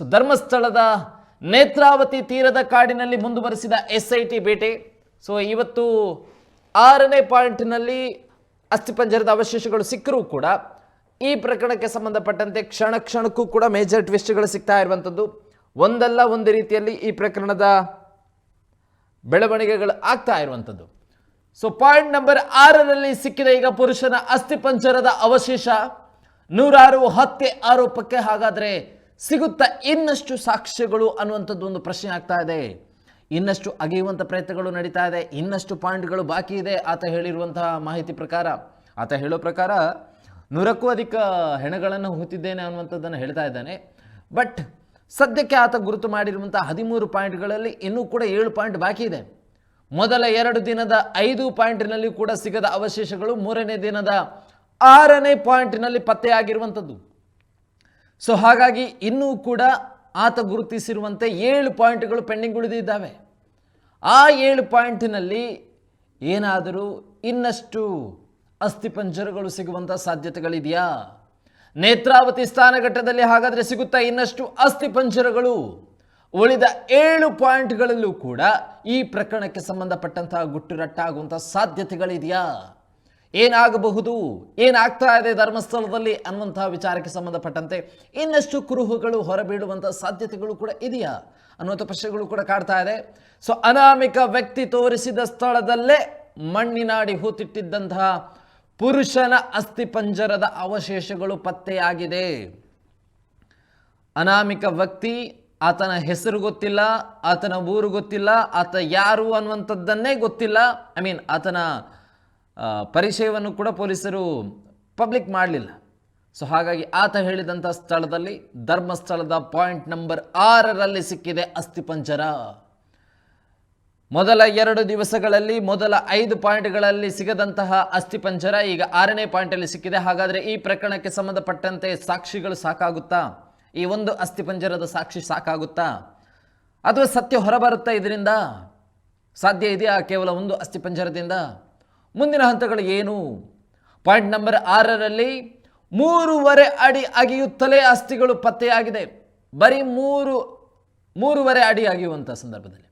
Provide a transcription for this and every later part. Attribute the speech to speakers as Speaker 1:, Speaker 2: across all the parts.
Speaker 1: ಧರ್ಮಸ್ಥಳದ ನೇತ್ರಾವತಿ ತೀರದ ಕಾಡಿನಲ್ಲಿ ಮುಂದುವರಿಸಿದ ಎಸ್ಐಟಿ ಬೇಟೆ. ಇವತ್ತು 6ನೇ ಪಾಯಿಂಟ್ನಲ್ಲಿ ಅಸ್ಥಿಪಂಜರದ ಅವಶೇಷಗಳು ಸಿಕ್ಕರೂ ಕೂಡ ಈ ಪ್ರಕರಣಕ್ಕೆ ಸಂಬಂಧಪಟ್ಟಂತೆ ಕ್ಷಣ ಕ್ಷಣಕ್ಕೂ ಕೂಡ ಮೇಜರ್ ಟ್ವಿಸ್ಟ್ಗಳು ಸಿಗ್ತಾ ಇರುವಂಥದ್ದು. ಒಂದಲ್ಲ ಒಂದು ರೀತಿಯಲ್ಲಿ ಈ ಪ್ರಕರಣದ ಬೆಳವಣಿಗೆಗಳು ಆಗ್ತಾ ಇರುವಂಥದ್ದು. ಪಾಯಿಂಟ್ ನಂಬರ್ 6ರಲ್ಲಿ ಸಿಕ್ಕಿದ ಈಗ ಪುರುಷನ ಅಸ್ಥಿಪಂಜರದ ಅವಶೇಷ. 106 ಹತ್ಯೆ ಆರೋಪಕ್ಕೆ ಹಾಗಾದರೆ ಸಿಗುತ್ತಾ ಇನ್ನಷ್ಟು ಸಾಕ್ಷ್ಯಗಳು ಅನ್ನುವಂಥದ್ದು ಒಂದು ಪ್ರಶ್ನೆ ಆಗ್ತಾ ಇದೆ. ಇನ್ನಷ್ಟು ಅಗೆಯುವಂಥ ಪ್ರಯತ್ನಗಳು ನಡೀತಾ ಇದೆ. ಇನ್ನಷ್ಟು ಪಾಯಿಂಟ್ಗಳು ಬಾಕಿ ಇದೆ. ಆತ ಹೇಳಿರುವಂತಹ ಮಾಹಿತಿ ಪ್ರಕಾರ, ಆತ ಹೇಳೋ ಪ್ರಕಾರ 100ಕ್ಕೂ ಅಧಿಕ ಹೆಣಗಳನ್ನು ಹೂತಿದ್ದೇನೆ ಅನ್ನುವಂಥದ್ದನ್ನು ಹೇಳ್ತಾ ಇದ್ದಾನೆ. ಬಟ್ ಸದ್ಯಕ್ಕೆ ಆತ ಗುರುತು ಮಾಡಿರುವಂಥ 13 ಪಾಯಿಂಟ್ಗಳಲ್ಲಿ ಇನ್ನೂ ಕೂಡ 7 ಪಾಯಿಂಟ್ ಬಾಕಿ ಇದೆ. ಮೊದಲ 2 ದಿನದ 5 ಪಾಯಿಂಟ್ನಲ್ಲಿ ಕೂಡ ಸಿಗದ ಅವಶೇಷಗಳು 3ನೇ ದಿನದ 6ನೇ ಪಾಯಿಂಟ್ನಲ್ಲಿ ಪತ್ತೆಯಾಗಿರುವಂಥದ್ದು. ಹಾಗಾಗಿ ಇನ್ನೂ ಕೂಡ ಆತ ಗುರುತಿಸಿರುವಂತೆ 7 ಪಾಯಿಂಟ್ಗಳು ಪೆಂಡಿಂಗ್ ಉಳಿದಿದ್ದಾವೆ. ಆ 7 ಪಾಯಿಂಟ್ನಲ್ಲಿ ಏನಾದರೂ ಇನ್ನಷ್ಟು ಅಸ್ಥಿಪಂಜರಗಳು ಸಿಗುವಂಥ ಸಾಧ್ಯತೆಗಳಿದೆಯಾ? ನೇತ್ರಾವತಿ ಸ್ಥಾನಘಟ್ಟದಲ್ಲಿ ಹಾಗಾದರೆ ಸಿಗುತ್ತಾ ಇನ್ನಷ್ಟು ಅಸ್ಥಿಪಂಜರಗಳು? ಉಳಿದ 7 ಪಾಯಿಂಟ್ಗಳಲ್ಲೂ ಕೂಡ ಈ ಪ್ರಕರಣಕ್ಕೆ ಸಂಬಂಧಪಟ್ಟಂತಹ ಗುಟ್ಟು ರಟ್ಟಾಗುವಂಥ ಸಾಧ್ಯತೆಗಳಿದೆಯಾ? ಏನಾಗಬಹುದು, ಏನಾಗ್ತಾ ಇದೆ ಧರ್ಮಸ್ಥಳದಲ್ಲಿ ಅನ್ನುವಂತಹ ವಿಚಾರಕ್ಕೆ ಸಂಬಂಧಪಟ್ಟಂತೆ ಇನ್ನಷ್ಟು ಕುರುಹುಗಳು ಹೊರಬೀಳುವಂಥ ಸಾಧ್ಯತೆಗಳು ಕೂಡ ಇದೆಯಾ ಅನ್ನುವಂಥ ಪ್ರಶ್ನೆಗಳು ಕೂಡ ಕಾಡ್ತಾ ಇದೆ. ಅನಾಮಿಕ ವ್ಯಕ್ತಿ ತೋರಿಸಿದ ಸ್ಥಳದಲ್ಲೇ ಮಣ್ಣಿನಾಡಿ ಹೂತಿಟ್ಟಿದ್ದಂತಹ ಪುರುಷನ ಅಸ್ಥಿಪಂಜರದ ಅವಶೇಷಗಳು ಪತ್ತೆಯಾಗಿದೆ. ಅನಾಮಿಕ ವ್ಯಕ್ತಿ, ಆತನ ಹೆಸರು ಗೊತ್ತಿಲ್ಲ, ಆತನ ಊರು ಗೊತ್ತಿಲ್ಲ, ಆತ ಯಾರು ಅನ್ನುವಂಥದ್ದನ್ನೇ ಗೊತ್ತಿಲ್ಲ. ಆತನ ಪರಿಚಯವನ್ನು ಕೂಡ ಪೊಲೀಸರು ಪಬ್ಲಿಕ್ ಮಾಡಲಿಲ್ಲ. ಹಾಗಾಗಿ ಆತ ಹೇಳಿದಂಥ ಸ್ಥಳದಲ್ಲಿ, ಧರ್ಮಸ್ಥಳದ ಪಾಯಿಂಟ್ ನಂಬರ್ 6ರಲ್ಲಿ ಸಿಕ್ಕಿದೆ ಅಸ್ಥಿಪಂಜರ. ಮೊದಲ 2 ದಿವಸಗಳಲ್ಲಿ ಮೊದಲ 5 ಪಾಯಿಂಟ್ಗಳಲ್ಲಿ ಸಿಗದಂತಹ ಅಸ್ಥಿಪಂಜರ ಈಗ 6ನೇ ಪಾಯಿಂಟಲ್ಲಿ ಸಿಕ್ಕಿದೆ. ಹಾಗಾದರೆ ಈ ಪ್ರಕರಣಕ್ಕೆ ಸಂಬಂಧಪಟ್ಟಂತೆ ಸಾಕ್ಷಿಗಳು ಸಾಕಾಗುತ್ತಾ? ಈ ಒಂದು ಅಸ್ಥಿಪಂಜರದ ಸಾಕ್ಷಿ ಸಾಕಾಗುತ್ತಾ? ಅಥವಾ ಸತ್ಯ ಹೊರಬರುತ್ತಾ? ಇದರಿಂದ ಸಾಧ್ಯ ಇದೆಯಾ ಕೇವಲ ಒಂದು ಅಸ್ಥಿಪಂಜರದಿಂದ? ಮುಂದಿನ ಹಂತಗಳು ಏನು? ಪಾಯಿಂಟ್ ನಂಬರ್ 6ರಲ್ಲಿ 3.5 ಅಡಿ ಅಗೆಯುತ್ತಲೇ ಅಸ್ಥಿಗಳು ಪತ್ತೆಯಾಗಿದೆ. ಬರೀ 3.5 ಅಡಿ ಅಗೆಯುವಂಥ ಸಂದರ್ಭದಲ್ಲಿ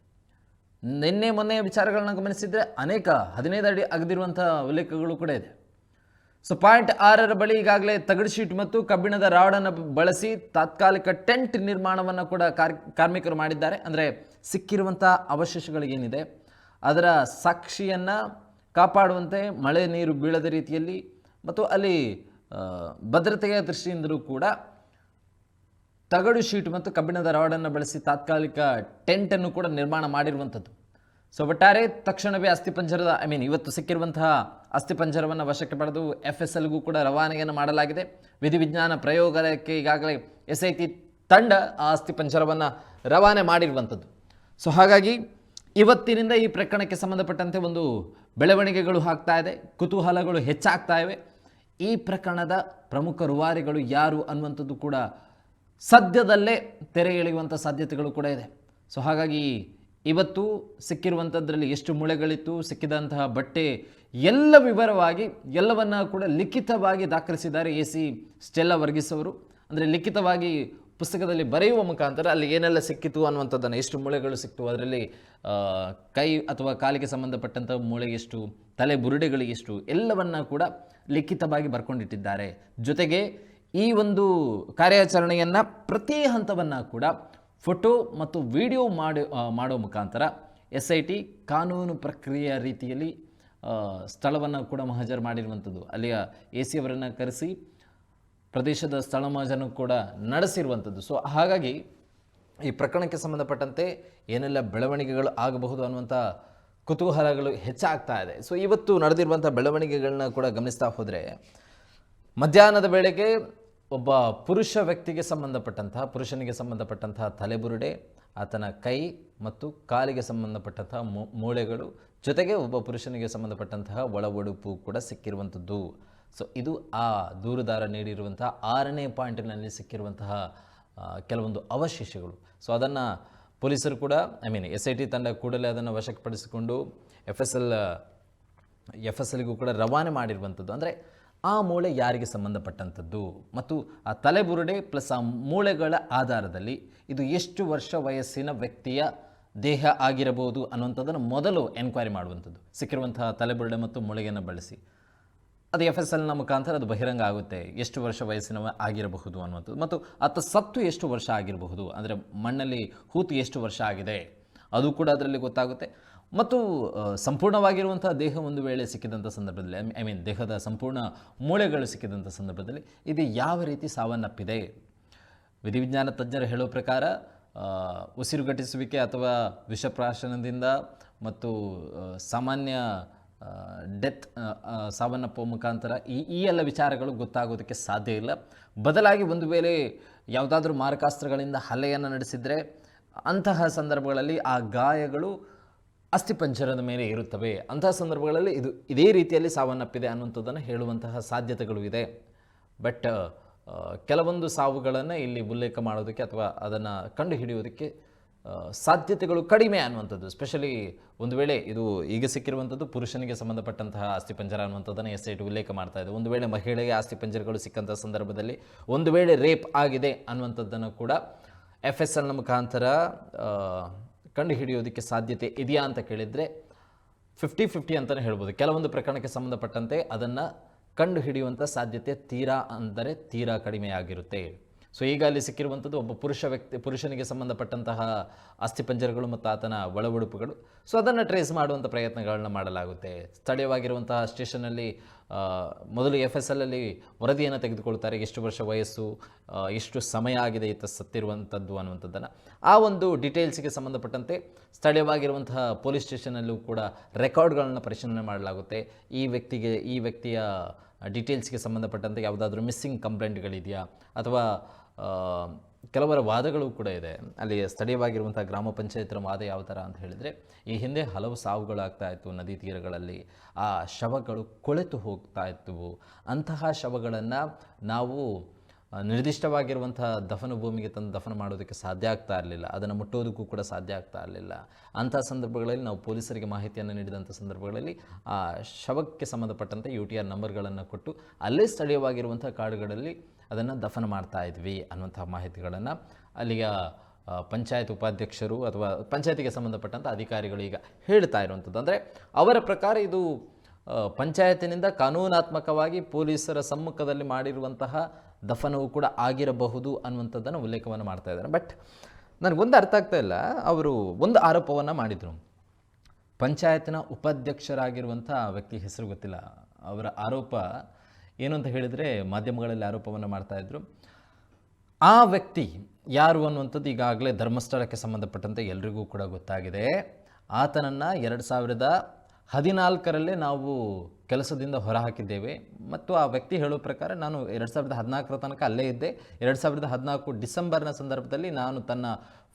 Speaker 1: ನಿನ್ನೆ ಮೊನ್ನೆಯ ವಿಚಾರಗಳನ್ನ ಗಮನಿಸಿದರೆ ಅನೇಕ 15 ಅಡಿ ಅಗೆದಿರುವಂಥ ಉಲ್ಲೇಖಗಳು ಕೂಡ ಇದೆ. ಪಾಯಿಂಟ್ 6ರ ಬಳಿ ಈಗಾಗಲೇ ತಗಡು ಶೀಟ್ ಮತ್ತು ಕಬ್ಬಿಣದ ರಾಡನ್ನು ಬಳಸಿ ತಾತ್ಕಾಲಿಕ ಟೆಂಟ್ ನಿರ್ಮಾಣವನ್ನು ಕೂಡ ಕಾರ್ಮಿಕರು ಮಾಡಿದ್ದಾರೆ. ಅಂದರೆ ಸಿಕ್ಕಿರುವಂಥ ಅವಶೇಷಗಳಿಗೇನಿದೆ ಅದರ ಸಾಕ್ಷಿಯನ್ನು ಕಾಪಾಡುವಂತೆ ಮಳೆ ನೀರು ಬೀಳದ ರೀತಿಯಲ್ಲಿ ಮತ್ತು ಅಲ್ಲಿ ಭದ್ರತೆಯ ದೃಷ್ಟಿಯಿಂದಲೂ ಕೂಡ ತಗಡು ಶೀಟ್ ಮತ್ತು ಕಬ್ಬಿಣದ ರಾಡನ್ನು ಬಳಸಿ ತಾತ್ಕಾಲಿಕ ಟೆಂಟನ್ನು ಕೂಡ ನಿರ್ಮಾಣ ಮಾಡಿರುವಂಥದ್ದು. ಒಟ್ಟಾರೆ ತಕ್ಷಣವೇ ಅಸ್ಥಿಪಂಜರದ ಇವತ್ತು ಸಿಕ್ಕಿರುವಂತಹ ಅಸ್ಥಿಪಂಜರವನ್ನು ವಶಕ್ಕೆ ಪಡೆದು FSLಗೂ ಕೂಡ ರವಾನೆಯನ್ನು ಮಾಡಲಾಗಿದೆ. ವಿಧಿವಿಜ್ಞಾನ ಪ್ರಯೋಗಾಲಯಕ್ಕೆ ಈಗಾಗಲೇ SIT ತಂಡ ಆ ಅಸ್ಥಿಪಂಜರವನ್ನು ರವಾನೆ ಮಾಡಿರುವಂಥದ್ದು. ಹಾಗಾಗಿ ಇವತ್ತಿನಿಂದ ಈ ಪ್ರಕರಣಕ್ಕೆ ಸಂಬಂಧಪಟ್ಟಂತೆ ಒಂದು ಬೆಳವಣಿಗೆಗಳು ಆಗ್ತಾ ಇದೆ, ಕುತೂಹಲಗಳು ಹೆಚ್ಚಾಗ್ತಾ ಇವೆ. ಈ ಪ್ರಕರಣದ ಪ್ರಮುಖ ರೂವಾರಿಗಳು ಯಾರು ಅನ್ನುವಂಥದ್ದು ಕೂಡ ಸದ್ಯದಲ್ಲೇ ತೆರೆ ಎಳೆಯುವಂಥ ಸಾಧ್ಯತೆಗಳು ಕೂಡ ಇದೆ. ಹಾಗಾಗಿ ಇವತ್ತು ಸಿಕ್ಕಿರುವಂಥದ್ರಲ್ಲಿ ಎಷ್ಟು ಮೂಳೆಗಳಿತ್ತು, ಸಿಕ್ಕಿದಂತಹ ಬಟ್ಟೆ ಎಲ್ಲ ವಿವರವಾಗಿ ಎಲ್ಲವನ್ನ ಕೂಡ ಲಿಖಿತವಾಗಿ ದಾಖಲಿಸಿದ್ದಾರೆ AC ಸ್ಟೆಲ್ಲಾ ವರ್ಗೀಸ್ ಅವರು. ಅಂದರೆ ಲಿಖಿತವಾಗಿ ಪುಸ್ತಕದಲ್ಲಿ ಬರೆಯುವ ಮುಖಾಂತರ ಅಲ್ಲಿ ಏನೆಲ್ಲ ಸಿಕ್ಕಿತು ಅನ್ನುವಂಥದ್ದನ್ನು, ಎಷ್ಟು ಮೂಳೆಗಳು ಸಿಕ್ತು, ಅದರಲ್ಲಿ ಕೈ ಅಥವಾ ಕಾಲಿಗೆ ಸಂಬಂಧಪಟ್ಟಂಥ ಮೂಳೆ ಎಷ್ಟು, ತಲೆ ಬುರುಡೆಗಳಿಗೆ ಎಷ್ಟು, ಎಲ್ಲವನ್ನ ಕೂಡ ಲಿಖಿತವಾಗಿ ಬರ್ಕೊಂಡಿಟ್ಟಿದ್ದಾರೆ. ಜೊತೆಗೆ ಈ ಒಂದು ಕಾರ್ಯಾಚರಣೆಯನ್ನು ಪ್ರತಿ ಹಂತವನ್ನು ಕೂಡ ಫೋಟೋ ಮತ್ತು ವಿಡಿಯೋ ಮಾಡೋ ಮುಖಾಂತರ SIT ಕಾನೂನು ಪ್ರಕ್ರಿಯೆಯ ರೀತಿಯಲ್ಲಿ ಸ್ಥಳವನ್ನು ಕೂಡ ಮಹಜರು ಮಾಡಿರುವಂಥದ್ದು. ಅಲ್ಲಿಯ AC ಅವರನ್ನು ಕರೆಸಿ ಪ್ರದೇಶದ ಸ್ಥಳ ಮಹಜರನ್ನು ಕೂಡ ನಡೆಸಿರುವಂಥದ್ದು. ಹಾಗಾಗಿ ಈ ಪ್ರಕರಣಕ್ಕೆ ಸಂಬಂಧಪಟ್ಟಂತೆ ಏನೆಲ್ಲ ಬೆಳವಣಿಗೆಗಳು ಆಗಬಹುದು ಅನ್ನುವಂಥ ಕುತೂಹಲಗಳು ಹೆಚ್ಚಾಗ್ತಾ ಇದೆ. ಇವತ್ತು ನಡೆದಿರುವಂಥ ಬೆಳವಣಿಗೆಗಳನ್ನ ಕೂಡ ಗಮನಿಸ್ತಾ ಹೋದರೆ, ಮಧ್ಯಾಹ್ನದ ವೇಳೆಗೆ ಒಬ್ಬ ಪುರುಷನಿಗೆ ಸಂಬಂಧಪಟ್ಟಂತಹ ತಲೆಬುರುಡೆ, ಆತನ ಕೈ ಮತ್ತು ಕಾಲಿಗೆ ಸಂಬಂಧಪಟ್ಟಂತಹ ಮೂಳೆಗಳು, ಜೊತೆಗೆ ಒಬ್ಬ ಪುರುಷನಿಗೆ ಸಂಬಂಧಪಟ್ಟಂತಹ ಒಳ ಒಡುಪು ಕೂಡ ಸಿಕ್ಕಿರುವಂಥದ್ದು. ಇದು ಆ ದೂರುದಾರ ನೀಡಿರುವಂತಹ 6ನೇ ಪಾಯಿಂಟಿನಲ್ಲಿ ಸಿಕ್ಕಿರುವಂತಹ ಕೆಲವೊಂದು ಅವಶೇಷಗಳು. ಅದನ್ನು ಪೊಲೀಸರು ಕೂಡ SIT ತಂಡ ಕೂಡಲೇ ಅದನ್ನು ವಶಪಡಿಸಿಕೊಂಡು FSLಗೂ ಕೂಡ ರವಾನೆ ಮಾಡಿರುವಂಥದ್ದು. ಅಂದರೆ ಆ ಮೂಳೆ ಯಾರಿಗೆ ಸಂಬಂಧಪಟ್ಟಂಥದ್ದು ಮತ್ತು ಆ ತಲೆಬುರುಡೆ ಪ್ಲಸ್ ಆ ಮೂಳೆಗಳ ಆಧಾರದಲ್ಲಿ ಇದು ಎಷ್ಟು ವರ್ಷ ವಯಸ್ಸಿನ ವ್ಯಕ್ತಿಯ ದೇಹ ಆಗಿರಬಹುದು ಅನ್ನುವಂಥದ್ದನ್ನು ಮೊದಲು ಎನ್ಕ್ವೈರಿ ಮಾಡುವಂಥದ್ದು. ಸಿಕ್ಕಿರುವಂತಹ ತಲೆಬುರುಡೆ ಮತ್ತು ಮೂಳೆಯನ್ನು ಬಳಸಿ ಅದು FSLನ ಮುಖಾಂತರ ಅದು ಬಹಿರಂಗ ಆಗುತ್ತೆ, ಎಷ್ಟು ವರ್ಷ ವಯಸ್ಸಿನವ ಆಗಿರಬಹುದು ಅನ್ನುವಂಥದ್ದು. ಮತ್ತು ಆತ ಸತ್ತು ಎಷ್ಟು ವರ್ಷ ಆಗಿರಬಹುದು, ಅಂದರೆ ಮಣ್ಣಲ್ಲಿ ಹೂತು ಎಷ್ಟು ವರ್ಷ ಆಗಿದೆ ಅದು ಕೂಡ ಅದರಲ್ಲಿ ಗೊತ್ತಾಗುತ್ತೆ. ಮತ್ತು ಸಂಪೂರ್ಣವಾಗಿರುವಂಥ ದೇಹ ಒಂದು ವೇಳೆ ಸಿಕ್ಕಿದಂಥ ಸಂದರ್ಭದಲ್ಲಿ, ಐ ಮೀನ್ ದೇಹದ ಸಂಪೂರ್ಣ ಮೂಳೆಗಳು ಸಿಕ್ಕಿದಂಥ ಸಂದರ್ಭದಲ್ಲಿ ಇದು ಯಾವ ರೀತಿ ಸಾವನ್ನಪ್ಪಿದೆ. ವಿಧಿವಿಜ್ಞಾನ ತಜ್ಞರು ಹೇಳೋ ಪ್ರಕಾರ ಉಸಿರುಗಟ್ಟಿಸುವಿಕೆ ಅಥವಾ ವಿಷಪ್ರಾಶನದಿಂದ ಮತ್ತು ಸಾಮಾನ್ಯ ಡೆತ್ ಸಾವನ್ನಪ್ಪುವ ಮುಖಾಂತರ ಈ ಎಲ್ಲ ವಿಚಾರಗಳು ಗೊತ್ತಾಗೋದಕ್ಕೆ ಸಾಧ್ಯ ಇಲ್ಲ. ಬದಲಾಗಿ ಒಂದು ವೇಳೆ ಯಾವುದಾದ್ರೂ ಮಾರಕಾಸ್ತ್ರಗಳಿಂದ ಹಲ್ಲೆಯನ್ನು ನಡೆಸಿದರೆ ಅಂತಹ ಸಂದರ್ಭಗಳಲ್ಲಿ ಆ ಗಾಯಗಳು ಅಸ್ಥಿಪಂಜರದ ಮೇಲೆ ಇರುತ್ತವೆ. ಅಂತಹ ಸಂದರ್ಭಗಳಲ್ಲಿ ಇದೇ ರೀತಿಯಲ್ಲಿ ಸಾವನ್ನಪ್ಪಿದೆ ಅನ್ನುವಂಥದ್ದನ್ನು ಹೇಳುವಂತಹ ಸಾಧ್ಯತೆಗಳು ಇದೆ. ಬಟ್ ಕೆಲವೊಂದು ಸಾವುಗಳನ್ನು ಇಲ್ಲಿ ಉಲ್ಲೇಖ ಮಾಡೋದಕ್ಕೆ ಅಥವಾ ಅದನ್ನು ಕಂಡುಹಿಡಿಯೋದಕ್ಕೆ ಸಾಧ್ಯತೆಗಳು ಕಡಿಮೆ ಅನ್ನುವಂಥದ್ದು. ಸ್ಪೆಷಲಿ ಒಂದು ವೇಳೆ ಇದು ಈಗ ಸಿಕ್ಕಿರುವಂಥದ್ದು ಪುರುಷನಿಗೆ ಸಂಬಂಧಪಟ್ಟಂತಹ ಅಸ್ಥಿಪಂಜರ ಅನ್ನುವಂಥದ್ದನ್ನು SIT ಉಲ್ಲೇಖ ಮಾಡ್ತಾ ಇದೆ. ಒಂದು ವೇಳೆ ಮಹಿಳೆಗೆ ಅಸ್ಥಿಪಂಜರಗಳು ಸಿಕ್ಕಂಥ ಸಂದರ್ಭದಲ್ಲಿ ಒಂದು ವೇಳೆ ರೇಪ್ ಆಗಿದೆ ಅನ್ನುವಂಥದ್ದನ್ನು ಕೂಡ FSLನ ಮುಖಾಂತರ ಕಂಡುಹಿಡಿಯೋದಕ್ಕೆ ಸಾಧ್ಯತೆ ಇದೆಯಾ ಅಂತ ಕೇಳಿದರೆ 50-50 ಅಂತಲೇ ಹೇಳ್ಬೋದು. ಕೆಲವೊಂದು ಪ್ರಕರಣಕ್ಕೆ ಸಂಬಂಧಪಟ್ಟಂತೆ ಅದನ್ನು ಕಂಡುಹಿಡಿಯುವಂಥ ಸಾಧ್ಯತೆ ತೀರಾ ಕಡಿಮೆಯಾಗಿರುತ್ತೆ. ಸೊ ಈಗ ಅಲ್ಲಿ ಸಿಕ್ಕಿರುವಂಥದ್ದು ಒಬ್ಬ ಪುರುಷನಿಗೆ ಸಂಬಂಧಪಟ್ಟಂತಹ ಅಸ್ಥಿಪಂಜರಗಳು ಮತ್ತು ಆತನ ಒಳ ಉಡುಪುಗಳು. ಸೊ ಅದನ್ನು ಟ್ರೇಸ್ ಮಾಡುವಂಥ ಪ್ರಯತ್ನಗಳನ್ನ ಮಾಡಲಾಗುತ್ತೆ. ಸ್ಥಳೀಯವಾಗಿರುವಂತಹ ಸ್ಟೇಷನಲ್ಲಿ ಮೊದಲು FSLಲ್ಲಿ ವರದಿಯನ್ನು ತೆಗೆದುಕೊಳ್ತಾರೆ, ಎಷ್ಟು ವರ್ಷ ವಯಸ್ಸು, ಎಷ್ಟು ಸಮಯ ಆಗಿದೆ ಈತ ಸತ್ತಿರುವಂಥದ್ದು ಅನ್ನುವಂಥದ್ದನ್ನು. ಆ ಒಂದು ಡೀಟೇಲ್ಸ್ಗೆ ಸಂಬಂಧಪಟ್ಟಂತೆ ಸ್ಥಳೀಯವಾಗಿರುವಂತಹ ಪೊಲೀಸ್ ಸ್ಟೇಷನಲ್ಲೂ ಕೂಡ ರೆಕಾರ್ಡ್ಗಳನ್ನು ಪರಿಶೀಲನೆ ಮಾಡಲಾಗುತ್ತೆ. ಈ ವ್ಯಕ್ತಿಯ ಡೀಟೇಲ್ಸ್ಗೆ ಸಂಬಂಧಪಟ್ಟಂತೆ ಯಾವುದಾದ್ರೂ ಮಿಸ್ಸಿಂಗ್ ಕಂಪ್ಲೇಂಟ್ಗಳಿದೆಯಾ ಅಥವಾ ಕೆಲವರ ವಾದಗಳು ಕೂಡ ಇದೆ. ಅಲ್ಲಿ ಸ್ಥಳೀಯವಾಗಿರುವಂಥ ಗ್ರಾಮ ಪಂಚಾಯತ್ನ ವಾದ ಯಾವ ಥರ ಅಂತ ಹೇಳಿದರೆ, ಈ ಹಿಂದೆ ಹಲವು ಸಾವುಗಳಾಗ್ತಾ ಇತ್ತು ನದಿ ತೀರಗಳಲ್ಲಿ, ಆ ಶವಗಳು ಕೊಳೆತು ಹೋಗ್ತಾ ಇತ್ತು. ಅಂತಹ ಶವಗಳನ್ನು ನಾವು ನಿರ್ದಿಷ್ಟವಾಗಿರುವಂಥ ದಫನ ಭೂಮಿಗೆ ತಂದು ದಫನ ಮಾಡೋದಕ್ಕೆ ಸಾಧ್ಯ ಆಗ್ತಾ ಇರಲಿಲ್ಲ, ಅದನ್ನು ಮುಟ್ಟೋದಕ್ಕೂ ಕೂಡ ಸಾಧ್ಯ ಆಗ್ತಾ ಇರಲಿಲ್ಲ. ಅಂಥ ಸಂದರ್ಭಗಳಲ್ಲಿ ನಾವು ಪೊಲೀಸರಿಗೆ ಮಾಹಿತಿಯನ್ನು ನೀಡಿದಂಥ ಸಂದರ್ಭಗಳಲ್ಲಿ ಆ ಶವಕ್ಕೆ ಸಂಬಂಧಪಟ್ಟಂತೆ UTR ನಂಬರ್ಗಳನ್ನು ಕೊಟ್ಟು ಅಲ್ಲೇ ಸ್ಥಳೀಯವಾಗಿರುವಂಥ ಕಾಡುಗಳಲ್ಲಿ ಅದನ್ನು ದಫನ ಮಾಡ್ತಾ ಇದ್ವಿ ಅನ್ನುವಂಥ ಮಾಹಿತಿಗಳನ್ನು ಅಲ್ಲಿಯ ಪಂಚಾಯತ್ ಉಪಾಧ್ಯಕ್ಷರು ಅಥವಾ ಪಂಚಾಯತಿಗೆ ಸಂಬಂಧಪಟ್ಟಂಥ ಅಧಿಕಾರಿಗಳು ಈಗ ಹೇಳ್ತಾ ಇರುವಂಥದ್ದು. ಅಂದರೆ ಅವರ ಪ್ರಕಾರ ಇದು ಪಂಚಾಯತಿನಿಂದ ಕಾನೂನಾತ್ಮಕವಾಗಿ ಪೊಲೀಸರ ಸಮ್ಮುಖದಲ್ಲಿ ಮಾಡಿರುವಂತಹ ದಫನವು ಕೂಡ ಆಗಿರಬಹುದು ಅನ್ನುವಂಥದ್ದನ್ನು ಉಲ್ಲೇಖವನ್ನು ಮಾಡ್ತಾ ಇದ್ದಾರೆ. ಬಟ್ ನನಗೊಂದು ಅರ್ಥ ಆಗ್ತಾ ಇಲ್ಲ, ಅವರು ಒಂದು ಆರೋಪವನ್ನು ಮಾಡಿದರು. ಪಂಚಾಯತಿನ ಉಪಾಧ್ಯಕ್ಷರಾಗಿರುವಂಥ ವ್ಯಕ್ತಿ ಹೆಸರು ಗೊತ್ತಿಲ್ಲ, ಅವರ ಆರೋಪ ಏನು ಅಂತ ಹೇಳಿದರೆ ಮಾಧ್ಯಮಗಳಲ್ಲಿ ಆರೋಪವನ್ನು ಮಾಡ್ತಾಯಿದ್ರು. ಆ ವ್ಯಕ್ತಿ ಯಾರು ಅನ್ನುವಂಥದ್ದು ಈಗಾಗಲೇ ಧರ್ಮಸ್ಥಳಕ್ಕೆ ಸಂಬಂಧಪಟ್ಟಂತೆ ಎಲ್ರಿಗೂ ಕೂಡ ಗೊತ್ತಾಗಿದೆ. ಆತನನ್ನು 2014 ನಾವು ಕೆಲಸದಿಂದ ಹೊರಹಾಕಿದ್ದೇವೆ ಮತ್ತು ಆ ವ್ಯಕ್ತಿ ಹೇಳೋ ಪ್ರಕಾರ ನಾನು 2014 ತನಕ ಅಲ್ಲೇ ಇದ್ದೆ. 2014 ಡಿಸೆಂಬರ್ನ ಸಂದರ್ಭದಲ್ಲಿ ನಾನು ತನ್ನ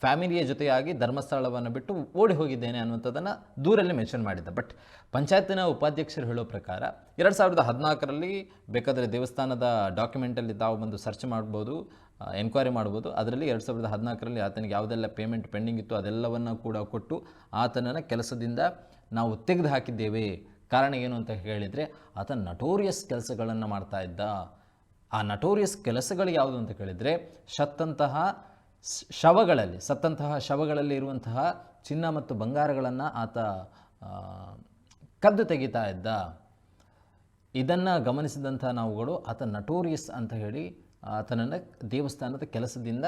Speaker 1: ಫ್ಯಾಮಿಲಿಯ ಜೊತೆಯಾಗಿ ಧರ್ಮಸ್ಥಳವನ್ನು ಬಿಟ್ಟು ಓಡಿ ಹೋಗಿದ್ದೇನೆ ಅನ್ನುವಂಥದ್ದನ್ನು ದೂರಲ್ಲಿ ಮೆನ್ಷನ್ ಮಾಡಿದ್ದ. ಬಟ್ ಪಂಚಾಯತಿನ ಉಪಾಧ್ಯಕ್ಷರು ಹೇಳೋ ಪ್ರಕಾರ 2014 ಬೇಕಾದರೆ ದೇವಸ್ಥಾನದ ಡಾಕ್ಯುಮೆಂಟಲ್ಲಿ ತಾವು ಬಂದು ಸರ್ಚ್ ಮಾಡ್ಬೋದು, ಎನ್ಕ್ವೈರಿ ಮಾಡ್ಬೋದು. ಅದರಲ್ಲಿ 2014 ಆತನಿಗೆ ಯಾವುದೆಲ್ಲ ಪೇಮೆಂಟ್ ಪೆಂಡಿಂಗ್ ಇತ್ತು ಅದೆಲ್ಲವನ್ನು ಕೂಡ ಕೊಟ್ಟು ಆತನನ್ನು ಕೆಲಸದಿಂದ ನಾವು ತೆಗೆದು ಹಾಕಿದ್ದೇವೆ. ಕಾರಣ ಏನು ಅಂತ ಹೇಳಿದರೆ ಆತ ನಟೋರಿಯಸ್ ಕೆಲಸಗಳನ್ನು ಮಾಡ್ತಾ ಇದ್ದ. ಆ ನಟೋರಿಯಸ್ ಕೆಲಸಗಳು ಯಾವುದು ಅಂತ ಕೇಳಿದರೆ ಸತ್ತಂತಹ ಶವಗಳಲ್ಲಿ ಇರುವಂತಹ ಚಿನ್ನ ಮತ್ತು ಬಂಗಾರಗಳನ್ನು ಆತ ಕದ್ದು ತೆಗಿತಾ ಇದ್ದ. ಇದನ್ನು ಗಮನಿಸಿದಂಥ ನಾವುಗಳು ಆತ ನಟೋರಿಯಸ್ ಅಂತ ಹೇಳಿ ಆತನನ್ನು ದೇವಸ್ಥಾನದ ಕೆಲಸದಿಂದ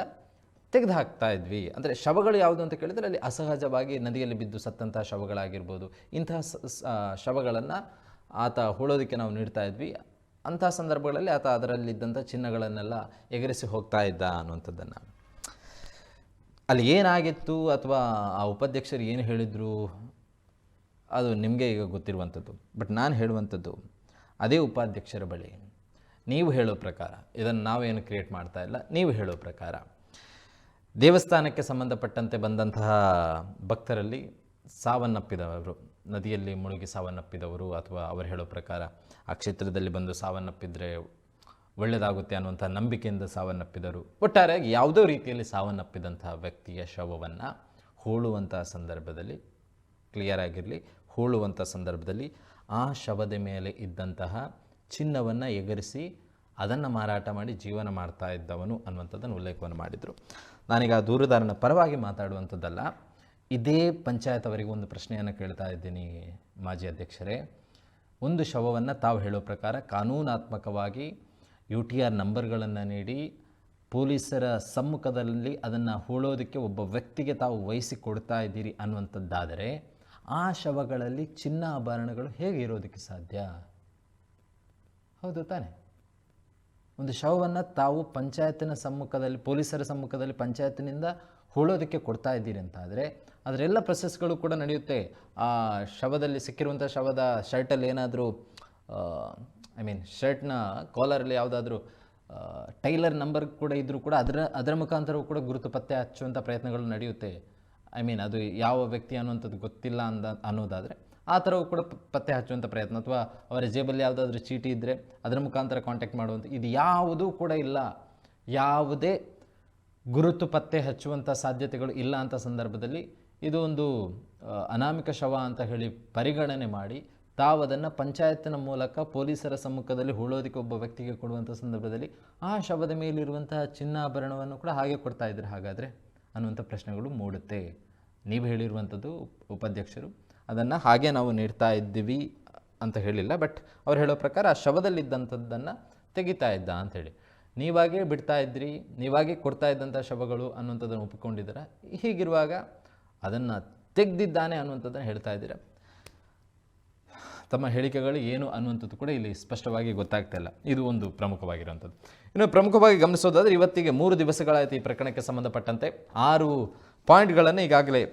Speaker 1: ತೆಗೆದು ಹಾಕ್ತಾ ಇದ್ವಿ. ಅಂದರೆ ಶವಗಳು ಯಾವುದು ಅಂತ ಕೇಳಿದರೆ ಅಲ್ಲಿ ಅಸಹಜವಾಗಿ ನದಿಯಲ್ಲಿ ಬಿದ್ದು ಸತ್ತಂತಹ ಶವಗಳಾಗಿರ್ಬೋದು, ಇಂತಹ ಶವಗಳನ್ನು ಆತ ಹೂಳೋದಕ್ಕೆ ನಾವು ನೀಡ್ತಾ ಇದ್ವಿ. ಅಂತಹ ಸಂದರ್ಭಗಳಲ್ಲಿ ಆತ ಅದರಲ್ಲಿದ್ದಂಥ ಚಿನ್ನಗಳನ್ನೆಲ್ಲ ಎಗರಿಸಿ ಹೋಗ್ತಾ ಇದ್ದ ಅನ್ನುವಂಥದ್ದನ್ನು. ಅಲ್ಲಿ ಏನಾಗಿತ್ತು ಅಥವಾ ಆ ಉಪಾಧ್ಯಕ್ಷರು ಏನು ಹೇಳಿದರು ಅದು ನಿಮಗೆ ಈಗ ಗೊತ್ತಿರುವಂಥದ್ದು. ಬಟ್ ನಾನು ಹೇಳುವಂಥದ್ದು ಅದೇ ಉಪಾಧ್ಯಕ್ಷರ ಬಳಿ ನೀವು ಹೇಳೋ ಪ್ರಕಾರ, ಇದನ್ನು ನಾವೇನು ಕ್ರಿಯೇಟ್ ಮಾಡ್ತಾ ಇಲ್ಲ, ನೀವು ಹೇಳೋ ಪ್ರಕಾರ ದೇವಸ್ಥಾನಕ್ಕೆ ಸಂಬಂಧಪಟ್ಟಂತೆ ಬಂದಂತಹ ಭಕ್ತರಲ್ಲಿ ಸಾವನ್ನಪ್ಪಿದವರು, ನದಿಯಲ್ಲಿ ಮುಳುಗಿ ಸಾವನ್ನಪ್ಪಿದವರು ಅಥವಾ ಅವರು ಹೇಳೋ ಪ್ರಕಾರ ಆ ಕ್ಷೇತ್ರದಲ್ಲಿ ಬಂದು ಸಾವನ್ನಪ್ಪಿದರೆ ಒಳ್ಳೆಯದಾಗುತ್ತೆ ಅನ್ನುವಂಥ ನಂಬಿಕೆಯಿಂದ ಸಾವನ್ನಪ್ಪಿದರು, ಒಟ್ಟಾರೆಯಾಗಿ ಯಾವುದೋ ರೀತಿಯಲ್ಲಿ ಸಾವನ್ನಪ್ಪಿದಂತಹ ವ್ಯಕ್ತಿಯ ಶವವನ್ನು ಹೂಳುವಂಥ ಸಂದರ್ಭದಲ್ಲಿ, ಕ್ಲಿಯರ್ ಆಗಿರಲಿ, ಹೂಳುವಂಥ ಸಂದರ್ಭದಲ್ಲಿ ಆ ಶವದ ಮೇಲೆ ಇದ್ದಂತಹ ಚಿನ್ನವನ್ನು ಎಗರಿಸಿ ಅದನ್ನು ಮಾರಾಟ ಮಾಡಿ ಜೀವನ ಮಾಡ್ತಾ ಇದ್ದವನು ಅನ್ನುವಂಥದ್ದನ್ನು ಉಲ್ಲೇಖವನ್ನು ಮಾಡಿದರು. ನಾನೀಗ ದೂರುದಾರನ ಪರವಾಗಿ ಮಾತಾಡುವಂಥದ್ದಲ್ಲ, ಇದೇ ಪಂಚಾಯತ್ ಅವರಿಗೆ ಒಂದು ಪ್ರಶ್ನೆಯನ್ನು ಕೇಳ್ತಾ ಇದ್ದೀನಿ ಮಾಜಿ ಅಧ್ಯಕ್ಷರೇ. ಒಂದು ಶವವನ್ನು ತಾವು ಹೇಳೋ ಪ್ರಕಾರ ಕಾನೂನಾತ್ಮಕವಾಗಿ UTR ನಂಬರ್ಗಳನ್ನು ನೀಡಿ ಪೊಲೀಸರ ಸಮ್ಮುಖದಲ್ಲಿ ಅದನ್ನು ಹೂಳೋದಕ್ಕೆ ಒಬ್ಬ ವ್ಯಕ್ತಿಗೆ ತಾವು ವಹಿಸಿ ಕೊಡ್ತಾ ಇದ್ದೀರಿ ಅನ್ನುವಂಥದ್ದಾದರೆ ಆ ಶವಗಳಲ್ಲಿ ಚಿನ್ನ ಆಭರಣಗಳು ಹೇಗೆ ಇರೋದಕ್ಕೆ ಸಾಧ್ಯ? ಹೌದು ತಾನೆ? ಒಂದು ಶವವನ್ನು ತಾವು ಪಂಚಾಯತಿನ ಸಮ್ಮುಖದಲ್ಲಿ, ಪೊಲೀಸರ ಸಮ್ಮುಖದಲ್ಲಿ ಪಂಚಾಯತಿನಿಂದ ಹೂಳೋದಕ್ಕೆ ಕೊಡ್ತಾ ಇದ್ದೀರಿ ಅಂತ ಆದರೆ ಅದರೆಲ್ಲ ಪ್ರೊಸೆಸ್ಗಳು ಕೂಡ ನಡೆಯುತ್ತೆ. ಆ ಶವದಲ್ಲಿ ಸಿಕ್ಕಿರುವಂಥ ಶವದ ಶರ್ಟಲ್ಲಿ ಏನಾದರೂ ಶರ್ಟ್ನ ಕಾಲರಲ್ಲಿ ಯಾವುದಾದ್ರೂ ಟೈಲರ್ ನಂಬರ್ ಕೂಡ ಇದ್ದರೂ ಕೂಡ ಅದರ ಮುಖಾಂತರವೂ ಕೂಡ ಗುರುತು ಪತ್ತೆ ಹಚ್ಚುವಂಥ ಪ್ರಯತ್ನಗಳು ನಡೆಯುತ್ತೆ. ಅದು ಯಾವ ವ್ಯಕ್ತಿ ಅನ್ನುವಂಥದ್ದು ಗೊತ್ತಿಲ್ಲ ಅನ್ನೋದಾದರೆ ಆ ಥರವೂ ಕೂಡ ಪತ್ತೆ ಹಚ್ಚುವಂಥ ಪ್ರಯತ್ನ, ಅಥವಾ ಅವರ ಜೇಬಲ್ಲಿ ಯಾವುದಾದ್ರೂ ಚೀಟಿ ಇದ್ದರೆ ಅದರ ಮುಖಾಂತರ ಕಾಂಟ್ಯಾಕ್ಟ್ ಮಾಡುವಂಥ, ಇದು ಯಾವುದೂ ಕೂಡ ಇಲ್ಲ. ಯಾವುದೇ ಗುರುತು ಪತ್ತೆ ಹಚ್ಚುವಂಥ ಸಾಧ್ಯತೆಗಳು ಇಲ್ಲ ಅಂತ ಸಂದರ್ಭದಲ್ಲಿ ಇದು ಒಂದು ಅನಾಮಿಕ ಶವ ಅಂತ ಹೇಳಿ ಪರಿಗಣನೆ ಮಾಡಿ ತಾವು ಅದನ್ನು ಪಂಚಾಯತಿನ ಮೂಲಕ ಪೊಲೀಸರ ಸಮ್ಮುಖದಲ್ಲಿ ಹೂಳೋದಕ್ಕೆ ಒಬ್ಬ ವ್ಯಕ್ತಿಗೆ ಕೊಡುವಂಥ ಸಂದರ್ಭದಲ್ಲಿ ಆ ಶವದ ಮೇಲಿರುವಂತಹ ಚಿನ್ನಾಭರಣವನ್ನು ಕೂಡ ಹಾಗೆ ಕೊಡ್ತಾ ಇದ್ದಾರೆ ಹಾಗಾದರೆ ಅನ್ನುವಂಥ ಪ್ರಶ್ನೆಗಳು ಮೂಡುತ್ತೆ. ನೀವು ಹೇಳಿರುವಂಥದ್ದು ಉಪಾಧ್ಯಕ್ಷರು ಅದನ್ನು ಹಾಗೆ ನಾವು ನೀಡ್ತಾ ಇದ್ದೀವಿ ಅಂತ ಹೇಳಿಲ್ಲ, ಬಟ್ ಅವ್ರು ಹೇಳೋ ಪ್ರಕಾರ ಆ ಶವದಲ್ಲಿದ್ದಂಥದ್ದನ್ನು ತೆಗಿತಾ ಇದ್ದ ಅಂಥೇಳಿ. ನೀವಾಗೇ ಬಿಡ್ತಾ ಇದ್ರಿ, ನೀವಾಗೇ ಕೊಡ್ತಾ ಇದ್ದಂಥ ಶವಗಳು ಅನ್ನುವಂಥದ್ದನ್ನು ಒಪ್ಪಿಕೊಂಡಿದ್ದೀರ. ಹೀಗಿರುವಾಗ ಅದನ್ನು ತೆಗೆದಿದ್ದಾನೆ ಅನ್ನುವಂಥದ್ದನ್ನು ಹೇಳ್ತಾ ಇದ್ದೀರ. ತಮ್ಮ ಹೇಳಿಕೆಗಳು ಏನು ಅನ್ನುವಂಥದ್ದು ಕೂಡ ಇಲ್ಲಿ ಸ್ಪಷ್ಟವಾಗಿ ಗೊತ್ತಾಗ್ತಾ ಇಲ್ಲ. ಇದು ಒಂದು ಪ್ರಮುಖವಾಗಿರುವಂಥದ್ದು. ಇನ್ನು ಪ್ರಮುಖವಾಗಿ ಗಮನಿಸೋದಾದರೆ ಇವತ್ತಿಗೆ 3 ದಿವಸಗಳಾಯಿತು ಈ ಪ್ರಕರಣಕ್ಕೆ ಸಂಬಂಧಪಟ್ಟಂತೆ 6 ಪಾಯಿಂಟ್ಗಳನ್ನು ಈಗಾಗಲೇ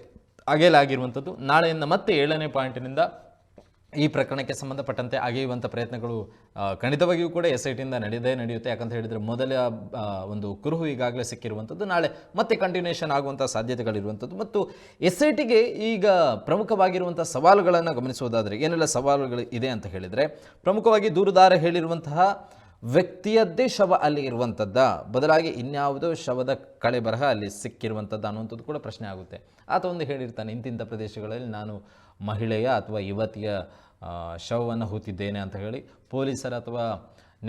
Speaker 1: ಅಗೆಯಲಾಗಿರುವಂಥದ್ದು. ನಾಳೆಯಿಂದ ಮತ್ತೆ 7ನೇ ಪಾಯಿಂಟಿನಿಂದ ಈ ಪ್ರಕರಣಕ್ಕೆ ಸಂಬಂಧಪಟ್ಟಂತೆ ಅಗೆಯುವಂಥ ಪ್ರಯತ್ನಗಳು ಖಂಡಿತವಾಗಿಯೂ ಕೂಡ SITಯಿಂದ ನಡೆಯುತ್ತೆ. ಯಾಕಂತ ಹೇಳಿದರೆ ಮೊದಲ ಒಂದು ಕುರುಹು ಈಗಾಗಲೇ ಸಿಕ್ಕಿರುವಂಥದ್ದು, ನಾಳೆ ಮತ್ತೆ ಕಂಟಿನ್ಯೂಷನ್ ಆಗುವಂಥ ಸಾಧ್ಯತೆಗಳಿರುವಂಥದ್ದು. ಮತ್ತು SITಗೆ ಈಗ ಪ್ರಮುಖವಾಗಿರುವಂಥ ಸವಾಲುಗಳನ್ನು ಗಮನಿಸೋದಾದರೆ ಏನೆಲ್ಲ ಸವಾಲುಗಳು ಇದೆ ಅಂತ ಹೇಳಿದರೆ, ಪ್ರಮುಖವಾಗಿ ದೂರುದಾರ ಹೇಳಿರುವಂತಹ ವ್ಯಕ್ತಿಯದ್ದೇ ಶವ ಅಲ್ಲಿ ಇರುವಂಥದ್ದ, ಬದಲಾಗಿ ಇನ್ಯಾವುದೋ ಶವದ ಕಳೆ ಬರಹ ಅಲ್ಲಿ ಸಿಕ್ಕಿರುವಂಥದ್ದು ಅನ್ನುವಂಥದ್ದು ಕೂಡ ಪ್ರಶ್ನೆ ಆಗುತ್ತೆ. ಆತ ಒಂದು ಹೇಳಿರ್ತಾನೆ, ಇಂತಿಂಥ ಪ್ರದೇಶಗಳಲ್ಲಿ ನಾನು ಮಹಿಳೆಯ ಅಥವಾ ಯುವತಿಯ ಶವವನ್ನು ಹೂತಿದ್ದೇನೆ ಅಂತ ಹೇಳಿ ಪೊಲೀಸರ ಅಥವಾ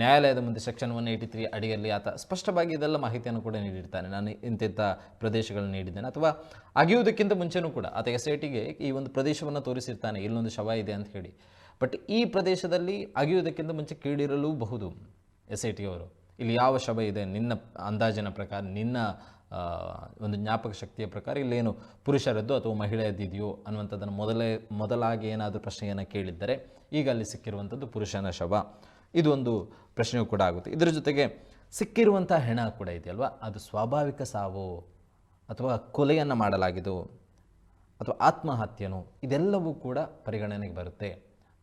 Speaker 1: ನ್ಯಾಯಾಲಯದ ಮುಂದೆ ಸೆಕ್ಷನ್ 183 ಅಡಿಯಲ್ಲಿ ಆತ ಸ್ಪಷ್ಟವಾಗಿ ಇದೆಲ್ಲ ಮಾಹಿತಿಯನ್ನು ಕೂಡ ನೀಡಿರ್ತಾನೆ. ನಾನು ಇಂತಿಂಥ ಪ್ರದೇಶಗಳನ್ನು ನೀಡಿದ್ದೇನೆ, ಅಥವಾ ಅಗೆಯುವುದಕ್ಕಿಂತ ಮುಂಚೆನೂ ಕೂಡ ಆತ SITಗೆ ಈ ಒಂದು ಪ್ರದೇಶವನ್ನು ತೋರಿಸಿರ್ತಾನೆ, ಇಲ್ಲೊಂದು ಶವ ಇದೆ ಅಂತ ಹೇಳಿ. ಬಟ್ ಈ ಪ್ರದೇಶದಲ್ಲಿ ಅಗೆಯುವುದಕ್ಕಿಂತ ಮುಂಚೆ ಕೇಳಿರಲೂಬಹುದು SIT ಅವರು, ಇಲ್ಲಿ ಯಾವ ಶವ ಇದೆ ನಿನ್ನ ಅಂದಾಜಿನ ಪ್ರಕಾರ, ನಿನ್ನ ಒಂದು ಜ್ಞಾಪಕ ಶಕ್ತಿಯ ಪ್ರಕಾರ ಇಲ್ಲೇನು ಪುರುಷರದ್ದು ಅಥವಾ ಮಹಿಳೆಯದ್ದಿದೆಯೋ ಅನ್ನುವಂಥದ್ದನ್ನು ಮೊದಲಾಗಿ ಏನಾದರೂ ಪ್ರಶ್ನೆಯನ್ನು ಕೇಳಿದ್ದರೆ ಈಗ ಅಲ್ಲಿ ಸಿಕ್ಕಿರುವಂಥದ್ದು ಪುರುಷನ ಶವ. ಇದು ಒಂದು ಪ್ರಶ್ನೆಯೂ ಕೂಡ ಆಗುತ್ತೆ. ಇದರ ಜೊತೆಗೆ ಸಿಕ್ಕಿರುವಂಥ ಹೆಣ ಕೂಡ ಇದೆಯಲ್ವ, ಅದು ಸ್ವಾಭಾವಿಕ ಸಾವು ಅಥವಾ ಕೊಲೆಯನ್ನು ಮಾಡಲಾಗಿದ್ದು ಅಥವಾ ಆತ್ಮಹತ್ಯೆನೋ, ಇದೆಲ್ಲವೂ ಕೂಡ ಪರಿಗಣನೆಗೆ ಬರುತ್ತೆ.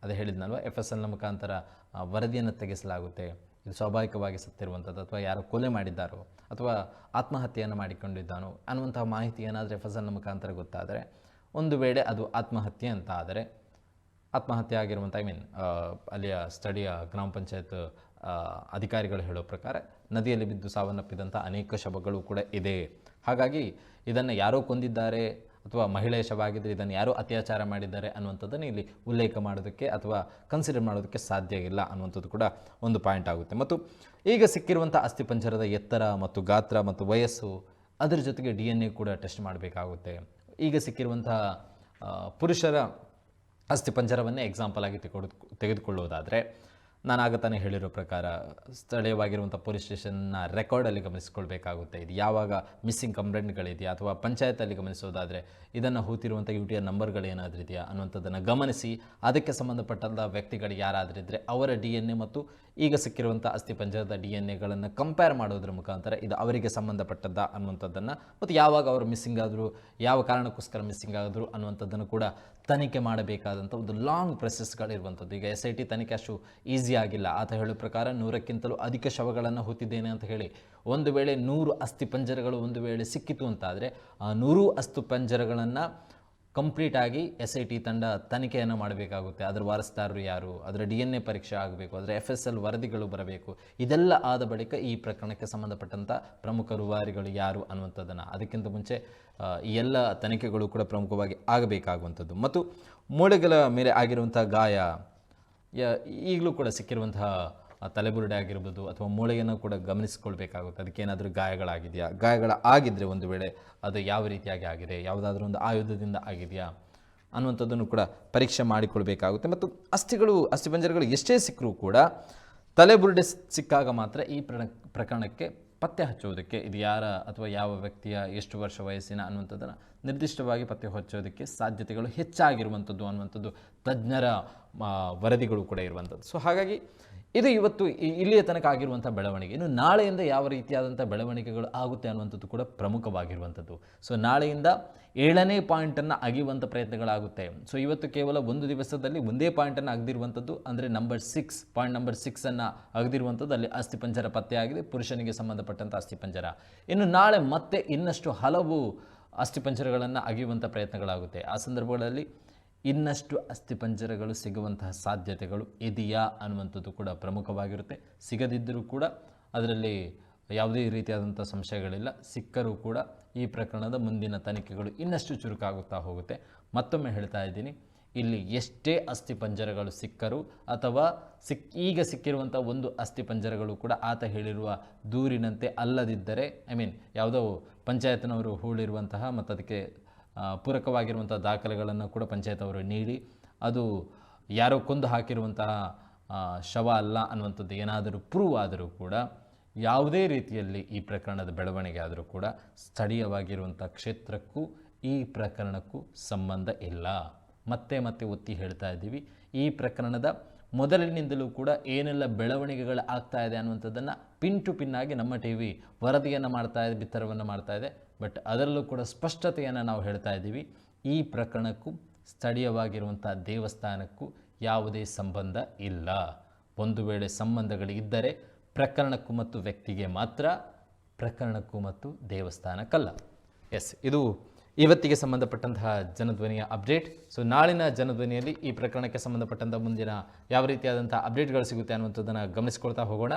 Speaker 1: ಅದೇ ಹೇಳಿದ್ನಲ್ವ, FSLನ ಮುಖಾಂತರ ವರದಿಯನ್ನು ತೆಗೆಸಲಾಗುತ್ತೆ. ಇದು ಸ್ವಾಭಾವಿಕವಾಗಿ ಸತ್ತಿರುವಂಥದ್ದು ಅಥವಾ ಯಾರು ಕೊಲೆ ಮಾಡಿದ್ದಾರೋ ಅಥವಾ ಆತ್ಮಹತ್ಯೆಯನ್ನು ಮಾಡಿಕೊಂಡಿದ್ದಾನೋ ಅನ್ನುವಂತಹ ಮಾಹಿತಿ ಏನಾದರೂ FSLನ ಮುಖಾಂತರ ಗೊತ್ತಾದರೆ, ಒಂದು ವೇಳೆ ಅದು ಆತ್ಮಹತ್ಯೆ ಅಂತ ಆದರೆ, ಆತ್ಮಹತ್ಯೆ ಆಗಿರುವಂಥ ಅಲ್ಲಿಯ ಸ್ಥಳೀಯ ಗ್ರಾಮ ಪಂಚಾಯತ್ ಅಧಿಕಾರಿಗಳು ಹೇಳೋ ಪ್ರಕಾರ ನದಿಯಲ್ಲಿ ಬಿದ್ದು ಸಾವನ್ನಪ್ಪಿದಂಥ ಅನೇಕ ಶವಗಳು ಕೂಡ ಇದೆ. ಹಾಗಾಗಿ ಇದನ್ನು ಯಾರೋ ಕೊಂದಿದ್ದಾರೆ ಅಥವಾ ಮಹಿಳೆಯ ಶವ ಆಗಿದ್ದರೆ ಇದನ್ನು ಯಾರೋ ಅತ್ಯಾಚಾರ ಮಾಡಿದ್ದಾರೆ ಅನ್ನುವಂಥದ್ದನ್ನು ಇಲ್ಲಿ ಉಲ್ಲೇಖ ಮಾಡೋದಕ್ಕೆ ಅಥವಾ ಕನ್ಸಿಡರ್ ಮಾಡೋದಕ್ಕೆ ಸಾಧ್ಯ ಇಲ್ಲ ಅನ್ನುವಂಥದ್ದು ಕೂಡ ಒಂದು ಪಾಯಿಂಟ್ ಆಗುತ್ತೆ. ಮತ್ತು ಈಗ ಸಿಕ್ಕಿರುವಂಥ ಅಸ್ಥಿಪಂಜರದ ಎತ್ತರ ಮತ್ತು ಗಾತ್ರ ಮತ್ತು ವಯಸ್ಸು, ಅದರ ಜೊತೆಗೆ DNA ಕೂಡ ಟೆಸ್ಟ್ ಮಾಡಬೇಕಾಗುತ್ತೆ. ಈಗ ಸಿಕ್ಕಿರುವಂಥ ಪುರುಷರ ಅಸ್ಥಿಪಂಜರವನ್ನೇ ಎಕ್ಸಾಂಪಲ್ ಆಗಿ ತೆಗೆದುಕೊಳ್ಳೋದಾದರೆ, ನಾನು ಆಗ ತಾನೇ ಹೇಳಿರೋ ಪ್ರಕಾರ ಸ್ಥಳೀಯವಾಗಿರುವಂಥ ಪೊಲೀಸ್ ಸ್ಟೇಷನ್ನ ರೆಕಾರ್ಡಲ್ಲಿ ಗಮನಿಸ್ಕೊಳ್ಬೇಕಾಗುತ್ತೆ. ಇದು ಯಾವಾಗ ಮಿಸ್ಸಿಂಗ್ ಕಂಪ್ಲೇಂಟ್ಗಳಿದೆಯಾ ಅಥವಾ ಪಂಚಾಯತಲ್ಲಿ ಗಮನಿಸೋದಾದರೆ ಇದನ್ನು ಹೂತಿರುವಂಥ UTR ನಂಬರ್ಗಳು ಏನಾದರೂ ಇದೆಯಾ ಅನ್ನುವಂಥದ್ದನ್ನು ಗಮನಿಸಿ ಅದಕ್ಕೆ ಸಂಬಂಧಪಟ್ಟಂಥ ವ್ಯಕ್ತಿಗಳು ಯಾರಾದರೂ ಇದ್ದರೆ ಅವರ DNA ಮತ್ತು ಈಗ ಸಿಕ್ಕಿರುವಂಥ ಅಸ್ಥಿಪಂಜರದ DNAಗಳನ್ನು ಕಂಪೇರ್ ಮಾಡೋದ್ರ ಮುಖಾಂತರ ಇದು ಅವರಿಗೆ ಸಂಬಂಧಪಟ್ಟದ್ದ ಅನ್ನುವಂಥದ್ದನ್ನು, ಮತ್ತು ಯಾವಾಗ ಅವರು ಮಿಸ್ಸಿಂಗ್ ಆದರೂ, ಯಾವ ಕಾರಣಕ್ಕೋಸ್ಕರ ಮಿಸ್ಸಿಂಗ್ ಆದರೂ ಅನ್ನುವಂಥದ್ದನ್ನು ಕೂಡ ತನಿಖೆ ಮಾಡಬೇಕಾದಂಥ ಒಂದು ಲಾಂಗ್ ಪ್ರೊಸೆಸ್ಗಳಿರುವಂಥದ್ದು. ಈಗ SIT ತನಿಖೆ ಅಷ್ಟು ಈಸಿ ಆಗಿಲ್ಲ. ಆತ ಹೇಳೋ ಪ್ರಕಾರ 100ಕ್ಕಿಂತಲೂ ಅಧಿಕ ಶವಗಳನ್ನು ಹೂತಿದ್ದೇನೆ ಅಂತ ಹೇಳಿ, ಒಂದು ವೇಳೆ 100 ಅಸ್ಥಿಪಂಜರಗಳು ಒಂದು ವೇಳೆ ಸಿಕ್ಕಿತು ಅಂತಾದರೆ ಆ 100 ಅಸ್ಥಿಪಂಜರಗಳನ್ನು ಕಂಪ್ಲೀಟಾಗಿ SIT ತಂಡ ತನಿಖೆಯನ್ನು ಮಾಡಬೇಕಾಗುತ್ತೆ. ಅದರ ವಾರಸ್ದಾರರು ಯಾರು, ಅದರ DNA ಪರೀಕ್ಷೆ ಆಗಬೇಕು, ಅದರ FSL ವರದಿಗಳು ಬರಬೇಕು. ಇದೆಲ್ಲ ಆದ ಬಳಿಕ ಈ ಪ್ರಕರಣಕ್ಕೆ ಸಂಬಂಧಪಟ್ಟಂಥ ಪ್ರಮುಖ ರೂವಾರಿಗಳು ಯಾರು ಅನ್ನುವಂಥದ್ದನ್ನು, ಅದಕ್ಕಿಂತ ಮುಂಚೆ ಈ ಎಲ್ಲ ತನಿಖೆಗಳು ಕೂಡ ಪ್ರಮುಖವಾಗಿ ಆಗಬೇಕಾಗುವಂಥದ್ದು. ಮತ್ತು ಮೂಳೆಗಳ ಮೇಲೆ ಆಗಿರುವಂಥ ಗಾಯ ಈಗಲೂ ಕೂಡ ಸಿಕ್ಕಿರುವಂತಹ ತಲೆಬುರುಡೆ ಆಗಿರ್ಬೋದು ಅಥವಾ ಮೂಳೆಯನ್ನು ಕೂಡ ಗಮನಿಸಿಕೊಳ್ಬೇಕಾಗುತ್ತೆ. ಅದಕ್ಕೇನಾದರೂ ಗಾಯಗಳಾಗಿದೆಯಾ, ಆಗಿದ್ದರೆ ಒಂದು ವೇಳೆ ಅದು ಯಾವ ರೀತಿಯಾಗಿ ಆಗಿದೆ, ಯಾವುದಾದ್ರೂ ಒಂದು ಆಯುಧದಿಂದ ಆಗಿದೆಯಾ ಅನ್ನುವಂಥದ್ದನ್ನು ಕೂಡ ಪರೀಕ್ಷೆ ಮಾಡಿಕೊಳ್ಬೇಕಾಗುತ್ತೆ. ಮತ್ತು ಅಸ್ಥಿಪಂಜರಗಳು ಎಷ್ಟೇ ಸಿಕ್ಕರೂ ಕೂಡ ತಲೆಬುರುಡೆ ಸಿಕ್ಕಾಗ ಮಾತ್ರ ಈ ಪ್ರಕರಣಕ್ಕೆ ಪತ್ತೆ ಹಚ್ಚುವುದಕ್ಕೆ ಇದು ಯಾರ ಅಥವಾ ಯಾವ ವ್ಯಕ್ತಿಯ ಎಷ್ಟು ವರ್ಷ ವಯಸ್ಸಿನ ಅನ್ನುವಂಥದ್ದನ್ನು ನಿರ್ದಿಷ್ಟವಾಗಿ ಪತ್ತೆ ಹಚ್ಚೋದಕ್ಕೆ ಸಾಧ್ಯತೆಗಳು ಹೆಚ್ಚಾಗಿರುವಂಥದ್ದು ಅನ್ನುವಂಥದ್ದು ತಜ್ಞರ ವರದಿಗಳು ಕೂಡ ಇರುವಂಥದ್ದು. ಸೊ ಹಾಗಾಗಿ ಇದು ಇವತ್ತು ಇಲ್ಲಿಯ ತನಕ ಆಗಿರುವಂಥ ಬೆಳವಣಿಗೆ. ಇನ್ನು ನಾಳೆಯಿಂದ ಯಾವ ರೀತಿಯಾದಂಥ ಬೆಳವಣಿಗೆಗಳು ಆಗುತ್ತೆ ಅನ್ನುವಂಥದ್ದು ಕೂಡ ಪ್ರಮುಖವಾಗಿರುವಂಥದ್ದು. ಸೊ ನಾಳೆಯಿಂದ 7ನೇ ಪಾಯಿಂಟನ್ನು ಅಗಿಯುವಂಥ ಪ್ರಯತ್ನಗಳಾಗುತ್ತೆ. ಸೊ ಇವತ್ತು ಕೇವಲ ಒಂದು ದಿವಸದಲ್ಲಿ ಒಂದೇ ಪಾಯಿಂಟನ್ನು ಅಗದಿರುವಂಥದ್ದು, ಅಂದರೆ ಪಾಯಿಂಟ್ ನಂಬರ್ 6 ಅಗದಿರುವಂಥದ್ದು. ಅಲ್ಲಿ ಅಸ್ಥಿಪಂಜರ ಪತ್ತೆಯಾಗಿದೆ, ಪುರುಷನಿಗೆ ಸಂಬಂಧಪಟ್ಟಂಥ ಅಸ್ಥಿಪಂಜರ. ಇನ್ನು ನಾಳೆ ಮತ್ತೆ ಇನ್ನಷ್ಟು ಹಲವು ಅಸ್ಥಿಪಂಜರಗಳನ್ನು ಅಗಿಯುವಂಥ ಪ್ರಯತ್ನಗಳಾಗುತ್ತೆ. ಆ ಸಂದರ್ಭಗಳಲ್ಲಿ ಇನ್ನಷ್ಟು ಅಸ್ಥಿಪಂಜರಗಳು ಸಿಗುವಂತಹ ಸಾಧ್ಯತೆಗಳು ಇದೆಯಾ ಅನ್ನುವಂಥದ್ದು ಕೂಡ ಪ್ರಮುಖವಾಗಿರುತ್ತೆ. ಸಿಗದಿದ್ದರೂ ಕೂಡ ಅದರಲ್ಲಿ ಯಾವುದೇ ರೀತಿಯಾದಂಥ ಸಂಶಯಗಳಿಲ್ಲ. ಸಿಕ್ಕರೂ ಕೂಡ ಈ ಪ್ರಕರಣದ ಮುಂದಿನ ತನಿಖೆಗಳು ಇನ್ನಷ್ಟು ಚುರುಕಾಗುತ್ತಾ ಹೋಗುತ್ತೆ. ಮತ್ತೊಮ್ಮೆ ಹೇಳ್ತಾ ಇದ್ದೀನಿ, ಇಲ್ಲಿ ಎಷ್ಟೇ ಅಸ್ಥಿಪಂಜರಗಳು ಸಿಕ್ಕರೂ ಅಥವಾ ಈಗ ಸಿಕ್ಕಿರುವಂಥ ಒಂದು ಅಸ್ಥಿಪಂಜರಗಳು ಕೂಡ ಆತ ಹೇಳಿರುವ ದೂರಿನಂತೆ ಅಲ್ಲದಿದ್ದರೆ, ಯಾವುದೋ ಪಂಚಾಯತ್ನವರು ಹೂಳಿರುವಂತಹ ಮತ್ತು ಅದಕ್ಕೆ ಪೂರಕವಾಗಿರುವಂಥ ದಾಖಲೆಗಳನ್ನು ಕೂಡ ಪಂಚಾಯತ್ ಅವರು ನೀಡಿ ಅದು ಯಾರೋ ಕೊಂದು ಹಾಕಿರುವಂತಹ ಶವ ಅಲ್ಲ ಅನ್ನುವಂಥದ್ದು ಏನಾದರೂ ಪ್ರೂವ್ ಆದರೂ ಕೂಡ ಯಾವುದೇ ರೀತಿಯಲ್ಲಿ ಈ ಪ್ರಕರಣದ ಬೆಳವಣಿಗೆ ಆದರೂ ಕೂಡ ಸ್ಥಳೀಯವಾಗಿರುವಂಥ ಕ್ಷೇತ್ರಕ್ಕೂ ಈ ಪ್ರಕರಣಕ್ಕೂ ಸಂಬಂಧ ಇಲ್ಲ. ಮತ್ತೆ ಒತ್ತಿ ಹೇಳ್ತಾ ಇದ್ದೀವಿ, ಈ ಪ್ರಕರಣದ ಮೊದಲಿನಿಂದಲೂ ಕೂಡ ಏನೆಲ್ಲ ಬೆಳವಣಿಗೆಗಳು ಆಗ್ತಾ ಇದೆ ಅನ್ನುವಂಥದ್ದನ್ನು ಪಿನ್ ಟು ಪಿನ್ ಆಗಿ ನಮ್ಮ ಟಿವಿ ವರದಿಯನ್ನು ಮಾಡ್ತಾ ಇದೆ, ಬಿತ್ತರವನ್ನು ಮಾಡ್ತಾ ಇದೆ. ಬಟ್ ಅದರಲ್ಲೂ ಕೂಡ ಸ್ಪಷ್ಟತೆಯನ್ನು ನಾವು ಹೇಳ್ತಾ ಇದ್ದೀವಿ, ಈ ಪ್ರಕರಣಕ್ಕೂ ಸ್ಥಳೀಯವಾಗಿರುವಂಥ ದೇವಸ್ಥಾನಕ್ಕೂ ಯಾವುದೇ ಸಂಬಂಧ ಇಲ್ಲ. ಒಂದು ವೇಳೆ ಸಂಬಂಧಗಳಿದ್ದರೆ ಪ್ರಕರಣಕ್ಕೂ ಮತ್ತು ವ್ಯಕ್ತಿಗೆ ಮಾತ್ರ, ಪ್ರಕರಣಕ್ಕೂ ಮತ್ತು ದೇವಸ್ಥಾನಕ್ಕಲ್ಲ. ಇದು ಇವತ್ತಿಗೆ ಸಂಬಂಧಪಟ್ಟಂತಹ ಜನಧ್ವನಿಯ ಅಪ್ಡೇಟ್. ಸೊ ನಾಳಿನ ಜನಧ್ವನಿಯಲ್ಲಿ ಈ ಪ್ರಕರಣಕ್ಕೆ ಸಂಬಂಧಪಟ್ಟಂಥ ಮುಂದಿನ ಯಾವ ರೀತಿಯಾದಂಥ ಅಪ್ಡೇಟ್ಗಳು ಸಿಗುತ್ತೆ ಅನ್ನುವಂಥದ್ದನ್ನು ಗಮನಿಸ್ಕೊಳ್ತಾ ಹೋಗೋಣ.